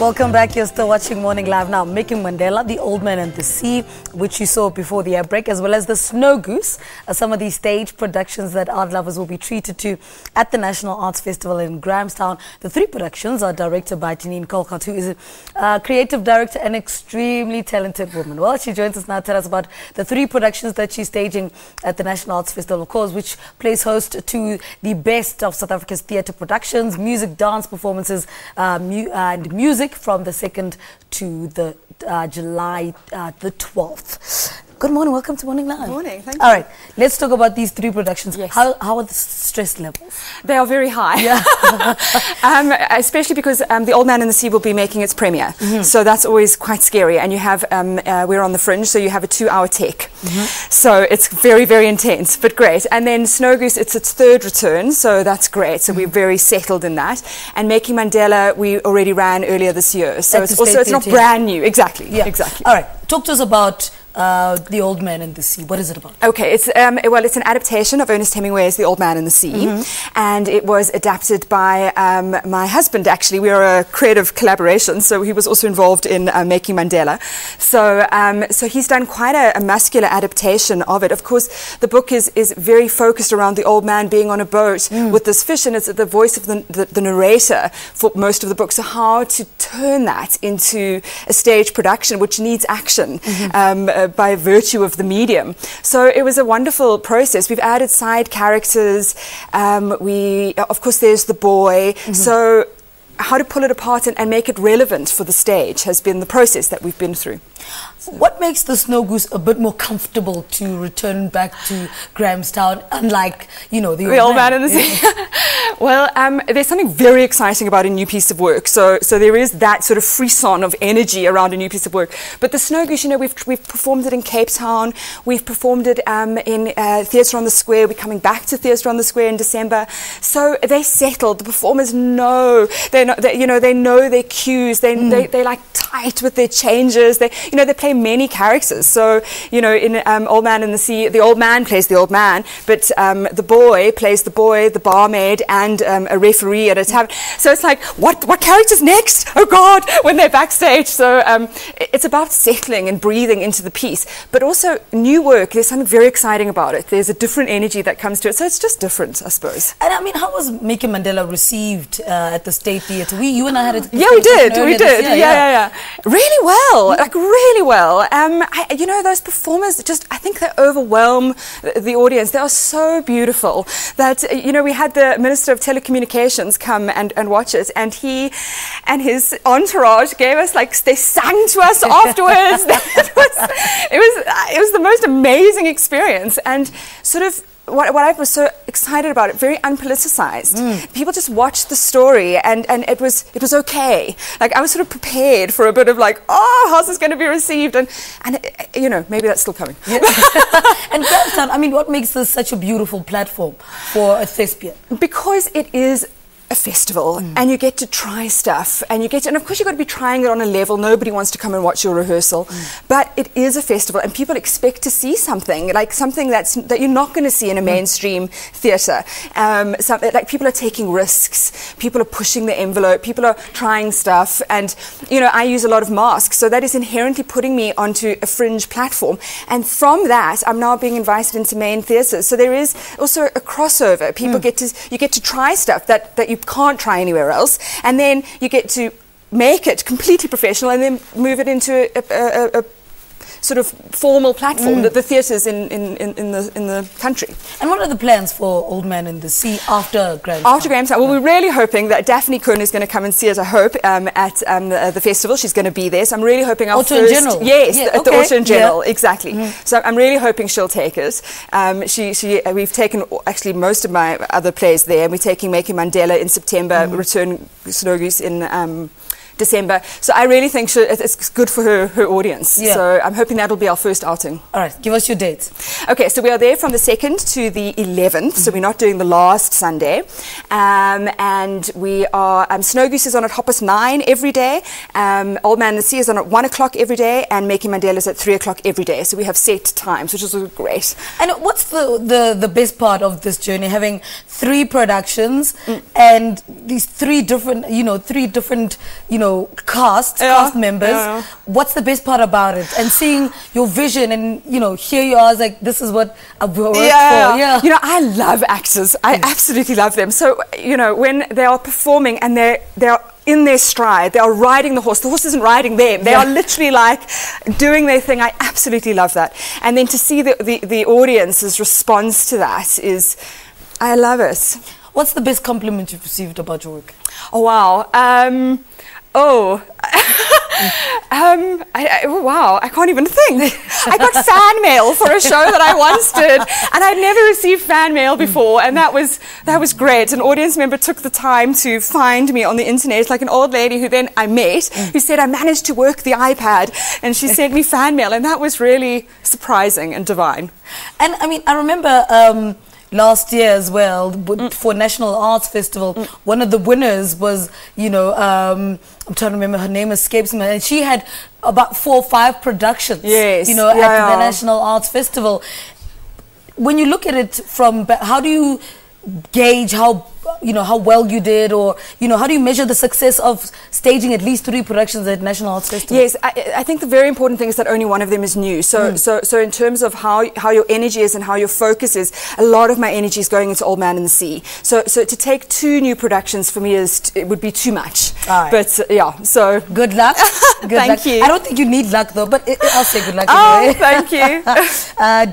Welcome back. You're still watching Morning Live now. Making Mandela, The Old Man and the Sea, which you saw before the air break, as well as the Snow Goose, some of these stage productions that art lovers will be treated to at the National Arts Festival in Grahamstown. The three productions are directed by Jenine Collocott, who is a creative director and extremely talented woman. Well, she joins us now to tell us about the three productions that she's staging at the National Arts Festival, of course, which plays host to the best of South Africa's theatre productions, music, dance performances, and music from the 2nd to the July the 12th. Good morning, welcome to Morning Live. Good morning, thank you. All right, let's talk about these three productions. Yes. How are the stress levels? They are very high. Yeah. Especially because The Old Man and the Sea will be making its premiere. So that's always quite scary. And you have, we're on the Fringe, so you have a 2-hour tech. So it's very, very intense, but great. And then Snow Goose, it's its third return, so that's great. So we're very settled in that. And Making Mandela, we already ran earlier this year. So it's not brand new. Exactly. Yeah. Exactly. All right, talk to us about The Old Man and the Sea. What is it about? Okay, it's well, it's an adaptation of Ernest Hemingway's The Old Man and the Sea, and it was adapted by my husband. Actually, we are a creative collaboration, so he was also involved in Making Mandela. So he's done quite a muscular adaptation of it. Of course, the book is very focused around the old man being on a boat with this fish, and it's the voice of the narrator for most of the book. So how to turn that into a stage production, which needs action. By virtue of the medium. So it was a wonderful process. We've added side characters. Of course, there's the boy. So how to pull it apart and make it relevant for the stage has been the process that we've been through. What makes the Snow Goose a bit more comfortable to return back to Grahamstown, unlike, the Old Man and the Sea? Well, there's something very exciting about a new piece of work. So there is that sort of frisson of energy around a new piece of work. But the Snow Goose, we've performed it in Cape Town. We've performed it in Theatre on the Square. We're coming back to Theatre on the Square in December. So they settled. The performers know. They know their cues. They're like tight with their changes. They play many characters. So, in Old Man and the Sea, the old man plays the old man, but the boy plays the boy, the barmaid, and a referee at a tavern. So it's like, what character's next? Oh God, when they're backstage. So it's about settling and breathing into the piece, but also new work. There's something very exciting about it. There's a different energy that comes to it. So it's just different, I suppose. And I mean, how was Making Mandela received at the State Theatre? You and I had it. Yeah, we did. Yeah. Really well. Like really well. Those performers I think they overwhelm the audience. They are so beautiful that, we had the Minister of Telecommunications come and watch it, and he and his entourage gave us, they sang to us afterwards. It was the most amazing experience, and sort of what I was so excited about it, very unpoliticized. People just watched the story, and it was okay. Like, I was sort of prepared for a bit of how's this going to be received, and maybe that's still coming. Yeah. And Grahamstown, I mean, what makes this such a beautiful platform for a thespian? Because it is a festival, and you get to try stuff, and of course you've got to be trying it on a level. Nobody wants to come and watch your rehearsal, but it is a festival, and people expect to see something that you're not going to see in a mainstream theatre. People are taking risks, people are pushing the envelope, people are trying stuff, and I use a lot of masks, so that is inherently putting me onto a fringe platform, and from that I'm now being invited into main theatres. So there is also a crossover. People get to try stuff that you can't try anywhere else, and then you get to make it completely professional and then move it into a sort of formal platform that the theatres in the country. And what are the plans for Old Man and the Sea after Grahamstown? After Grahamstown, well, we're really hoping that Daphne Kuhn is going to come and see it, I hope, at the festival. She's going to be there, so I'm really hoping Auto in General? Yes, the Auto in General, exactly. So I'm really hoping she'll take it. We've taken actually most of my other plays there, and we're taking Making Mandela in September, Return Snow Goose in December. So I really think it's good for her audience. Yeah. So I'm hoping that'll be our first outing. All right, give us your dates. Okay, so we are there from the 2nd to the 11th, so we're not doing the last Sunday. And we are, Snow Goose is on at 9:30 every day, Old Man and the Sea is on at 1 o'clock every day, and Making Mandela is at 3 o'clock every day. So we have set times, which is great. And what's the best part of this journey, having 3 productions and these three different cast members. What's the best part about it? And seeing your vision and, here you are, like, this is what I've worked for. Yeah. I love actors. I absolutely love them. So, when they are performing and they're in their stride, they are riding the horse isn't riding them, they are literally like doing their thing. I absolutely love that. And then to see the audience's response to that I love it. What's the best compliment you've received about your work? Oh, wow. Wow, I can't even think. I got fan mail for a show that I once did, and I'd never received fan mail before, and that was great. An audience member took the time to find me on the internet, like an old lady who then I met, who said, I managed to work the iPad, and she sent me fan mail, and that was really surprising and divine. And I remember last year as well, for National Arts Festival, one of the winners was, I'm trying to remember, her name escapes me, and she had about 4 or 5 productions, at the National Arts Festival. When you look at it from, how do you gauge how well you did, or how do you measure the success of staging at least 3 productions at National Arts Festival? Yes, I think the very important thing is that only one of them is new. So in terms of how your energy is and how your focus is, a lot of my energy is going into Old Man and the Sea. So to take 2 new productions for me it would be too much. Right. But so good luck. Thank you. I don't think you need luck though, but I'll say good luck Oh, anyway. thank you.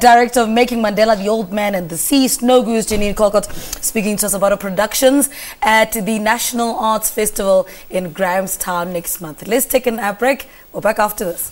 Director of Making Mandela, The Old Man and the Sea, Snow Goose, Jenine Collocott, speaking to us about her productions at the National Arts Festival in Grahamstown next month. Let's take an ad break. We're back after this.